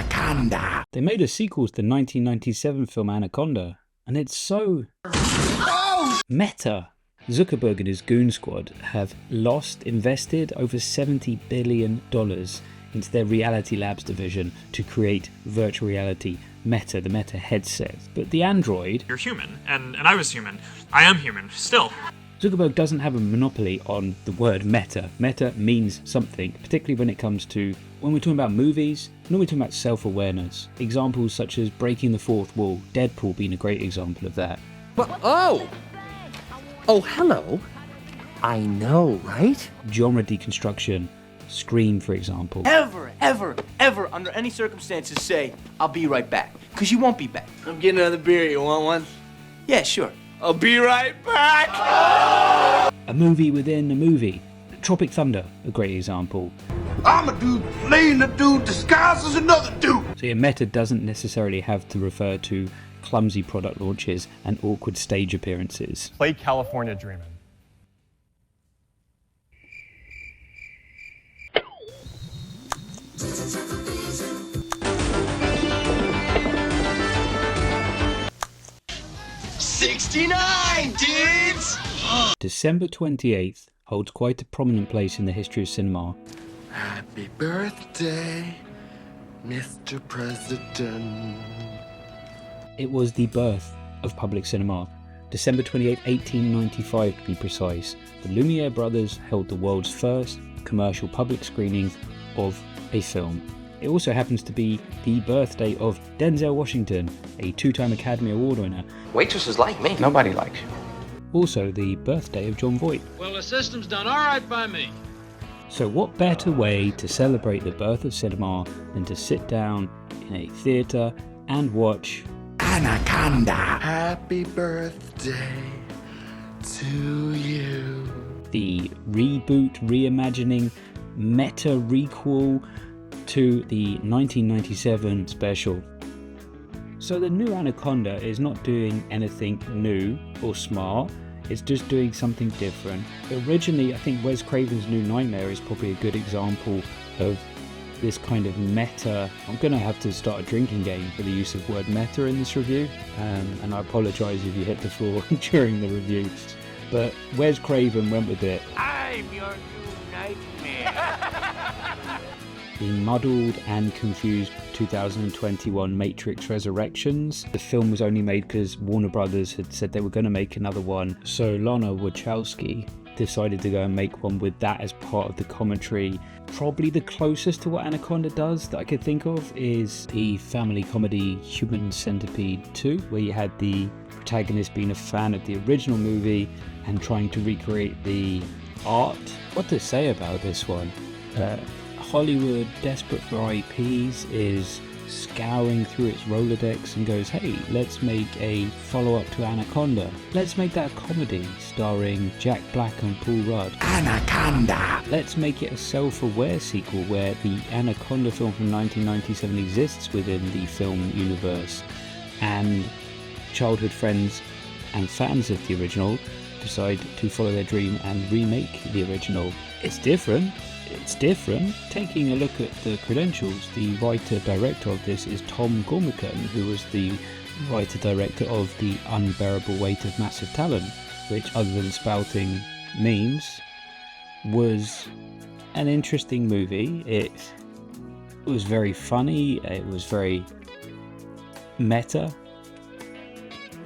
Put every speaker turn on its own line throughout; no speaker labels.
Anaconda.
They made a sequel to the 1997 film Anaconda, and it's so meta. Zuckerberg and his goon squad have invested over $70 billion into their Reality Labs division to create virtual reality Meta, the Meta headset. But the Android...
You're human, and I was human. I am human, still.
Zuckerberg doesn't have a monopoly on the word meta. Meta means something, particularly when it comes to, when we're talking about movies, when we're talking about self-awareness. Examples such as breaking the fourth wall, Deadpool being a great example of that.
But, oh, hello. I know, right?
Genre deconstruction, Scream, for example.
Ever, under any circumstances say, I'll be right back. Because you won't be back. I'm getting another beer. You want one? Yeah, sure. I'll be right back!
A movie within a movie. Tropic Thunder, a great example.
I'm a dude playing a dude disguised as another dude.
So your meta doesn't necessarily have to refer to clumsy product launches and awkward stage appearances.
Play California Dreamin'.
'69, dudes!
December 28th holds quite a prominent place in the history of cinema.
Happy birthday, Mr. President.
It was the birth of public cinema. December 28, 1895 to be precise. The Lumiere brothers held the world's first commercial public screening of a film. It also happens to be the birthday of Denzel Washington, a two-time Academy Award winner.
Waitresses like me. Nobody likes you.
Also the birthday of Jon Voight.
Well, the system's done all right by me.
So what better way to celebrate the birth of cinema than to sit down in a theatre and watch
Anaconda. Happy birthday to you.
The reboot, reimagining, meta requel to the 1997 special. So the new Anaconda is not doing anything new or smart, it's just doing something different. Originally, I think Wes Craven's New Nightmare is probably a good example of this kind of meta. I'm going to have to start a drinking game for the use of word meta in this review, and I apologise if you hit the floor during the review. But Wes Craven went with it.
I'm your new nightmare.
The muddled and confused 2021 Matrix Resurrections. The film was only made because Warner Brothers had said they were going to make another one, so Lana Wachowski decided to go and make one with that as part of the commentary. Probably the closest to what Anaconda does that I could think of is the family comedy Human Centipede 2, where you had the protagonist being a fan of the original movie and trying to recreate the art. What to say about this one? Hollywood, desperate for IPs, is scouring through its Rolodex and goes, hey, let's make a follow-up to Anaconda. Let's make that a comedy starring Jack Black and Paul Rudd.
Anaconda.
Let's make it a self-aware sequel where the Anaconda film from 1997 exists within the film universe, and childhood friends and fans of the original decide to follow their dream and remake the original. It's different. Taking a look at the credentials, the writer-director of this is Tom Gormican, who was the writer-director of The Unbearable Weight of Massive Talent, which, other than spouting memes, was an interesting movie. It was very funny, it was very meta.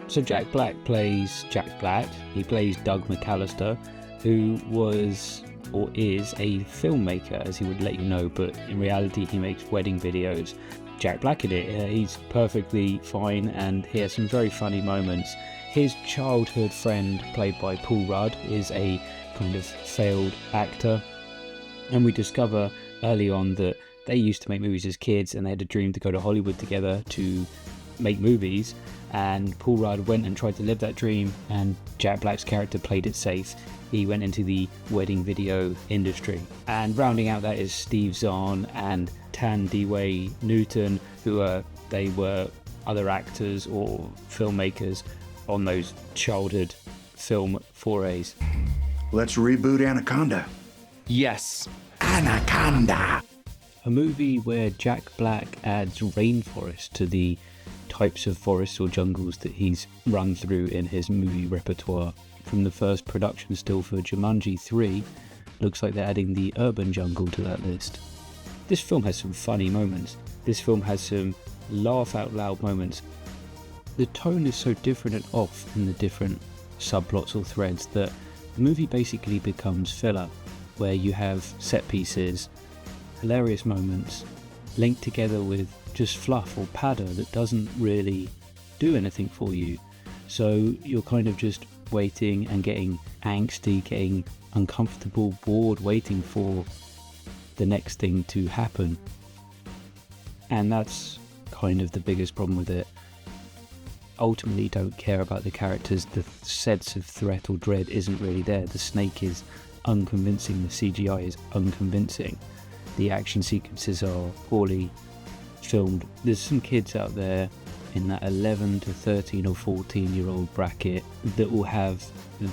So Jack Black plays Jack Black, he plays Doug McAllister, who was or is a filmmaker, as he would let you know, but in reality he makes wedding videos. Jack Black in it, he's perfectly fine and he has some very funny moments. His childhood friend, played by Paul Rudd, is a kind of failed actor, and we discover early on that they used to make movies as kids and they had a dream to go to Hollywood together to make movies, and Paul Rudd went and tried to live that dream, and Jack Black's character played it safe. He went into the wedding video industry. And rounding out that is Steve Zahn and Tan Dewey Newton, who were other actors or filmmakers on those childhood film forays.
Let's reboot Anaconda.
Yes.
Anaconda.
A movie where Jack Black adds rainforest to the types of forests or jungles that he's run through in his movie repertoire. From the first production still for Jumanji 3, looks like they're adding the urban jungle to that list. This film has some funny moments. This film has some laugh out loud moments. The tone is so different and off in the different subplots or threads that the movie basically becomes filler, where you have set pieces, hilarious moments, linked together with just fluff or patter that doesn't really do anything for you. So you're kind of just waiting and getting angsty, getting uncomfortable, bored, waiting for the next thing to happen. And that's kind of the biggest problem with it. Ultimately don't care about the characters. The sense of threat or dread isn't really there. The snake is unconvincing, the CGI is unconvincing, the action sequences are poorly filmed. There's some kids out there in that 11 to 13 or 14 year old bracket that will have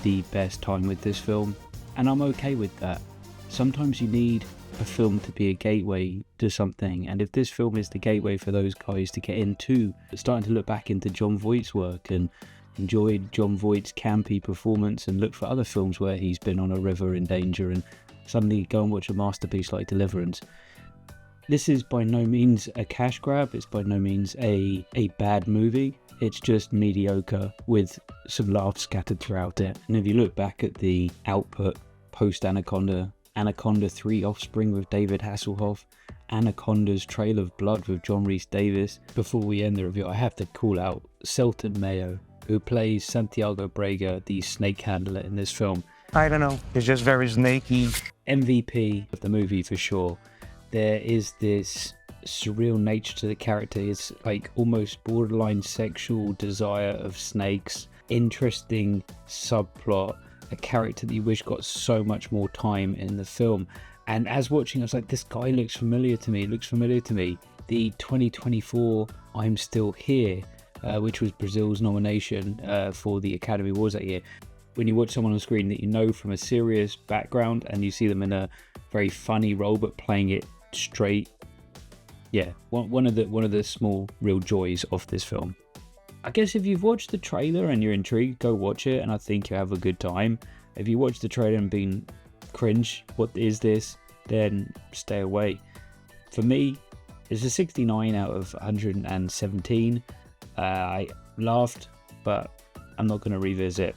the best time with this film, and I'm okay with that. Sometimes you need a film to be a gateway to something, and if this film is the gateway for those guys to get into starting to look back into Jon Voight's work and enjoy Jon Voight's campy performance and look for other films where he's been on a river in danger and suddenly go and watch a masterpiece like Deliverance. This is by no means a cash grab, it's by no means a bad movie, it's just mediocre with some laughs scattered throughout it. And if you look back at the output post Anaconda, Anaconda 3 Offspring with David Hasselhoff, Anaconda's Trail of Blood with John Rhys-Davies. Before we end the review, I have to call out Selton Mayo, who plays Santiago Brega, the snake handler in this film.
I don't know, it's just very snaky.
MVP of the movie for sure. There is this surreal nature to the character. It's like almost borderline sexual desire of snakes. Interesting subplot. A character that you wish got so much more time in the film. And as watching, I was like, this guy looks familiar to me. The 2024 I'm Still Here, which was Brazil's nomination for the Academy Awards that year. When you watch someone on screen that you know from a serious background and you see them in a very funny role but playing it straight, yeah, one of the small real joys of this film. I guess if you've watched the trailer and you're intrigued, go watch it and I think you'll have a good time. If you watch the trailer and been cringe, what is this, then stay away. For me, it's a 69 out of 117. I laughed, but I'm not going to revisit.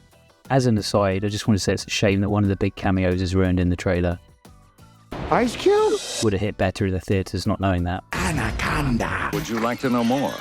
As an aside, I just want to say it's a shame that one of the big cameos is ruined in the trailer.
Ice Cube?
Would have hit better in the theatres not knowing that.
Anaconda.
Would you like to know more?